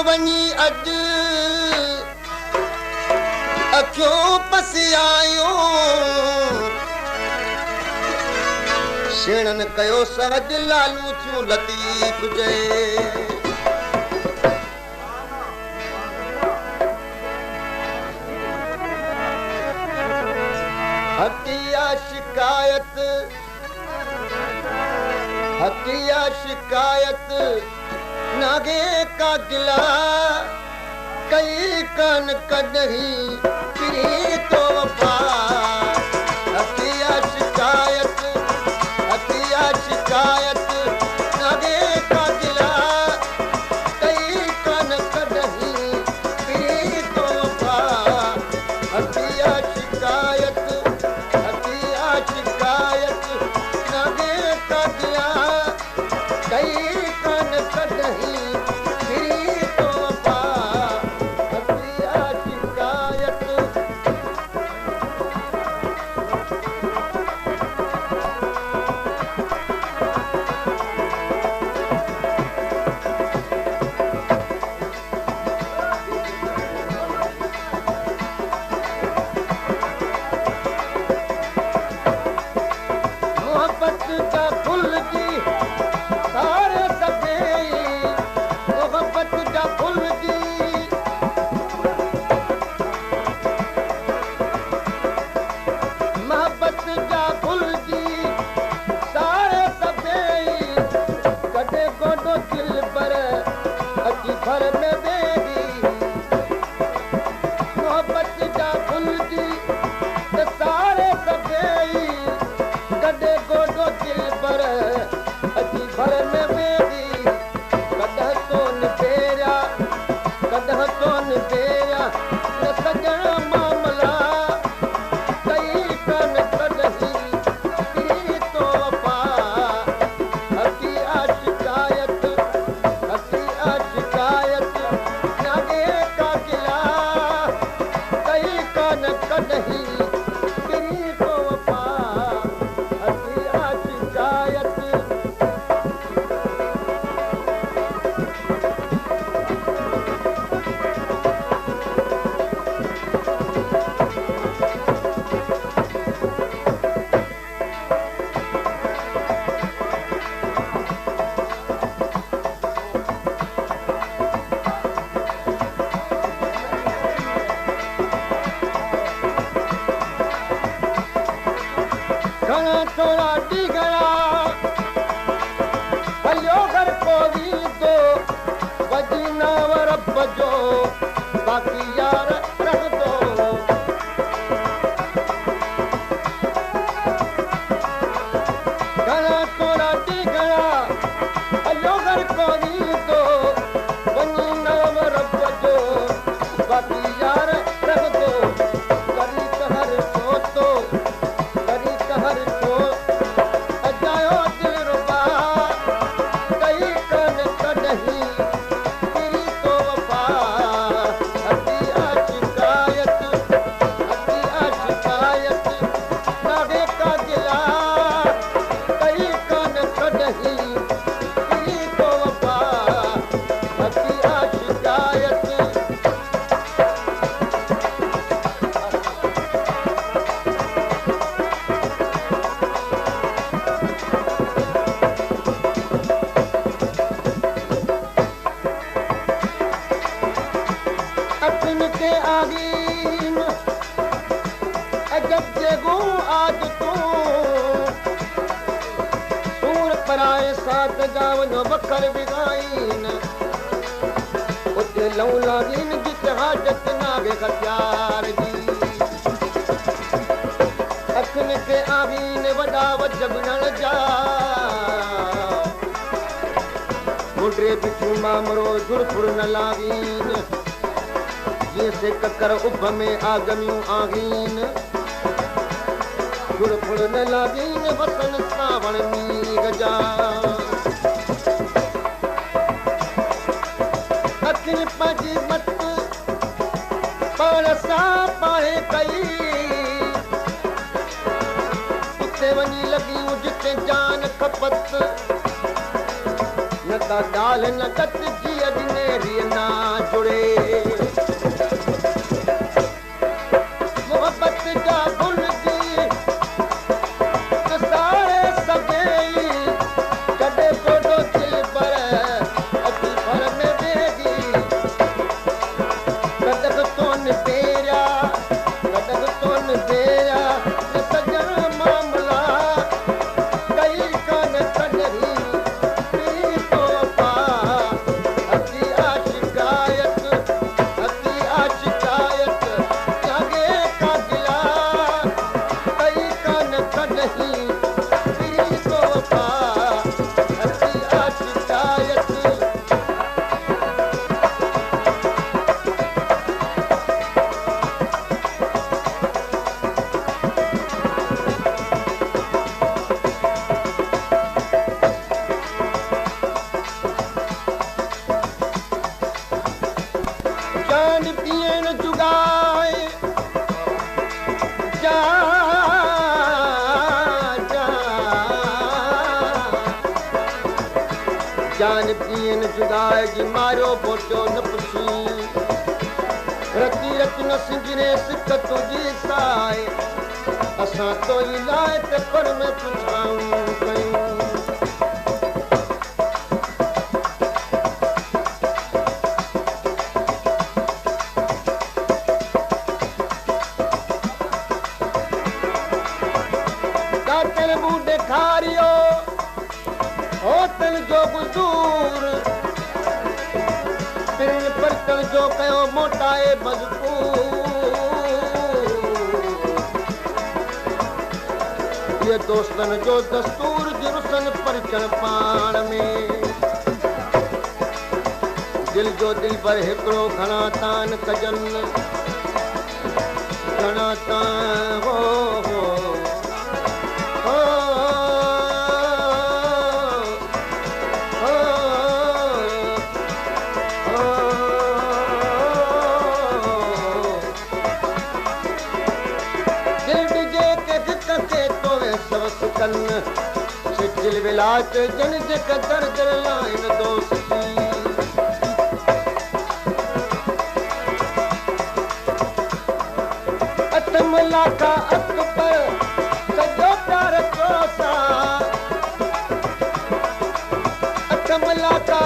वञी अॼु अखियूं पसियायूं शेणनि कयो सहज लालू थियूं लतीफ़ जे हकिया शिकायत नागे का गिला कई कन कदही पी तो वफा हकिया शिकायत नागे का गिला कई कन कदही पी तो वफा हकिया शिकायत नागे का गिला कई कन कदही पी तो वफा हकिया शिकायत मोहब्बत का फुल जी सारे सभेई मोहब्बत का फुल जी मोहब्बत का फुल जी सारे सभेई कटे गोडो दिल पर अची भर में बेगी मोहब्बत का फुल जी सारे सभेई कटे गोडो दिल पर अची भर में बेगी कदह तो निबेरिया न सजण मामला कई कन कदही पी तो वफा हकिया शिकायत नागे का गिला कई कन कदही पी तो वफा हकिया शिकायत घणा थोड़ा ॾींघणा हलियो घर को वींदो वॼी नाव रब जो बाक़ी यार रखंदो घणा थोड़ा ॾींघणा हलियो घर को वींदो वॼी नाव रब जो बाक़ी यार रखंदो करी कहर सोचो अजायो दिल रुबा कई कन कदही पी तो वफा हकिया शिकायत नागे का गिला कई कन कदही पी तो वफा हकिया शिकायत अखिन के आगीन अजब जेगू आज तू सूर पराए साथ गावन बखर बिगाइन उते लऊ लागिन जित हाजत नागे हथियार जी अखिन के आगीन वॾा वजबणन जा मुंडरे बिठू मामरो जुरफुर न लागिन जैसे ककर उभ में आगमियूं आगीन गुरफुर न लागिन वतन सावण मीघ जा अखिन पंहिंजी मत पाण सां पाणे कई उते वञी लॻियूं जिते जान खपत न का ॻाल्हि न कत जीअ ॾिने यारी ना जुड़े मोहब्बत जा भुल जी सारे सभेई कॾहिं कोॾो दिल पर अची भर में वेही कदक तोन तेरा सजन मामला कई कान कॾहिं पी तो पा हसी आशिकायत जागे का दिला कई कान कॾहिं पी तो पा हसी आशिकायत जान पियण जुगाए जान पियण जुगाए जी मारियो बोटियो न पुछी रती रती न सिंजरे सिक तुंहिंजी साए असां तो ई लाइ ते पर में पुछाऊं कयूं कातल मूं ॾेखारियो होटल जो बुज़ूर पिण परतल जो कयो मोटाए मज़बूर ये दोस्तन जो दस्तूर जुरुसन परचण पाण में दिल जो दिल पर हिकिड़ो घणा तान कजन घणा तान हो सिजल विलात जन जे कदर दिल लाइन दोस्ती अतमला का अक पर सजो प्यार कोसा अतमला का